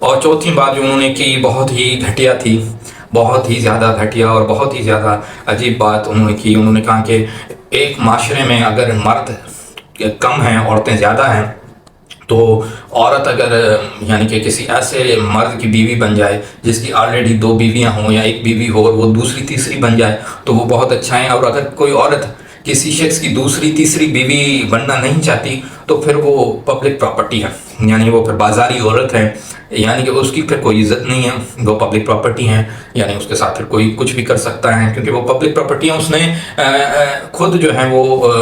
اور چوتھی بات جو انہوں نے کی بہت ہی گھٹیا تھی، بہت ہی زیادہ گھٹیا اور بہت ہی زیادہ عجیب بات انہوں نے کی۔ انہوں نے کہا کہ ایک معاشرے میں اگر مرد کم ہیں، عورتیں زیادہ ہیں، تو عورت اگر یعنی کہ کسی ایسے مرد کی بیوی بن جائے جس کی آلریڈی دو بیویاں ہوں یا ایک بیوی ہو اور وہ دوسری تیسری بن جائے تو وہ بہت اچھا ہے، اور اگر کوئی عورت کسی شخص کی دوسری تیسری بیوی بننا نہیں چاہتی تو پھر وہ پبلک پراپرٹی ہے، یعنی وہ پھر بازاری عورت ہے، یعنی کہ اس کی پھر کوئی عزت نہیں ہے، وہ پبلک پراپرٹی ہیں، یعنی اس کے ساتھ پھر کوئی کچھ بھی کر سکتا ہے کیونکہ وہ پبلک پراپرٹی ہیں۔ اس نے خود جو ہے وہ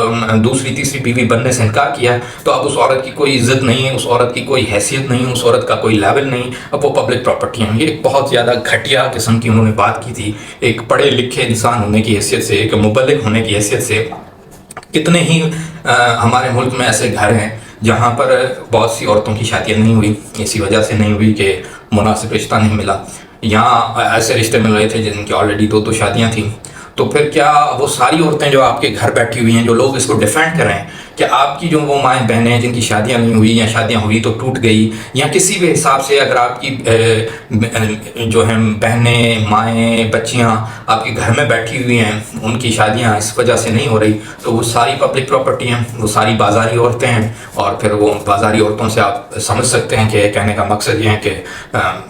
دوسری تیسری بیوی بننے سے انکار کیا، تو اب اس عورت کی کوئی عزت نہیں ہے، اس عورت کی کوئی حیثیت نہیں ہے، اس عورت کا کوئی لیول نہیں، اب وہ پبلک پراپرٹی ہیں۔ یہ ایک بہت زیادہ گھٹیا قسم کی انہوں نے بات کی تھی، ایک پڑھے لکھے انسان ہونے کی حیثیت سے، ایک مبلغ ہونے کی حیثیت سے۔ کتنے ہی ہمارے ملک میں ایسے گھر ہیں جہاں پر بہت سی عورتوں کی شادیاں نہیں ہوئی، اسی وجہ سے نہیں ہوئی کہ مناسب رشتہ نہیں ملا۔ یہاں ایسے رشتے مل رہے تھے جن کی آلریڈی دو شادیاں تھیں، تو پھر کیا وہ ساری عورتیں جو آپ کے گھر بیٹھی ہوئی ہیں، جو لوگ اس کو ڈیفینڈ کر رہے ہیں کہ آپ کی جو وہ مائیں بہنیں ہیں جن کی شادیاں نہیں ہوئی یا شادیاں ہوئی تو ٹوٹ گئی، یا کسی بھی حساب سے اگر آپ کی جو ہیں بہنیں، مائیں، بچیاں آپ کے گھر میں بیٹھی ہوئی ہیں، ان کی شادیاں اس وجہ سے نہیں ہو رہی، تو وہ ساری پبلک پراپرٹی ہیں، وہ ساری بازاری عورتیں ہیں، اور پھر وہ بازاری عورتوں سے آپ سمجھ سکتے ہیں کہ کہنے کا مقصد یہ ہے کہ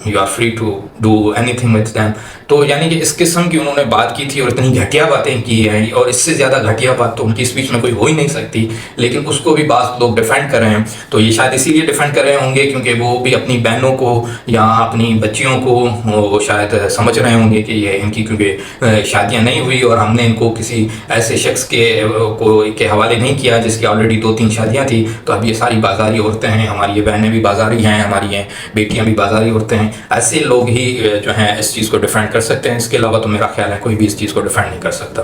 you are free to do anything with them. تو یعنی کہ اس قسم کی انہوں نے بات کی تھی اور اتنی گھٹیا باتیں کی ہیں، اور اس سے زیادہ گھٹیا بات تو ان کی اسپیچ میں کوئی ہو ہی نہیں سکتی، لیکن اس کو بھی بعض لوگ ڈیفینڈ کر رہے ہیں۔ تو یہ شاید اسی لیے ڈیفینڈ کر رہے ہوں گے کیونکہ وہ بھی اپنی بہنوں کو یا اپنی بچیوں کو وہ شاید سمجھ رہے ہوں گے کہ یہ ان کی کیونکہ شادیاں نہیں ہوئی اور ہم نے ان کو کسی ایسے شخص کے حوالے نہیں کیا جس کی آلریڈی 2-3 شادیاں تھیں، تو اب یہ ساری بازاری عورتیں ہیں، ہماری یہ بہنیں بھی بازاری ہیں، ہماری یہ بیٹیاں بھی بازاری عورتیں ہیں۔ ایسے لوگ ہی جو ہیں اس چیز کو ڈیفینڈ کر سکتے ہیں، اس کے علاوہ تو میرا خیال ہے کوئی بھی اس چیز کو ڈیفینڈ نہیں کر سکتا۔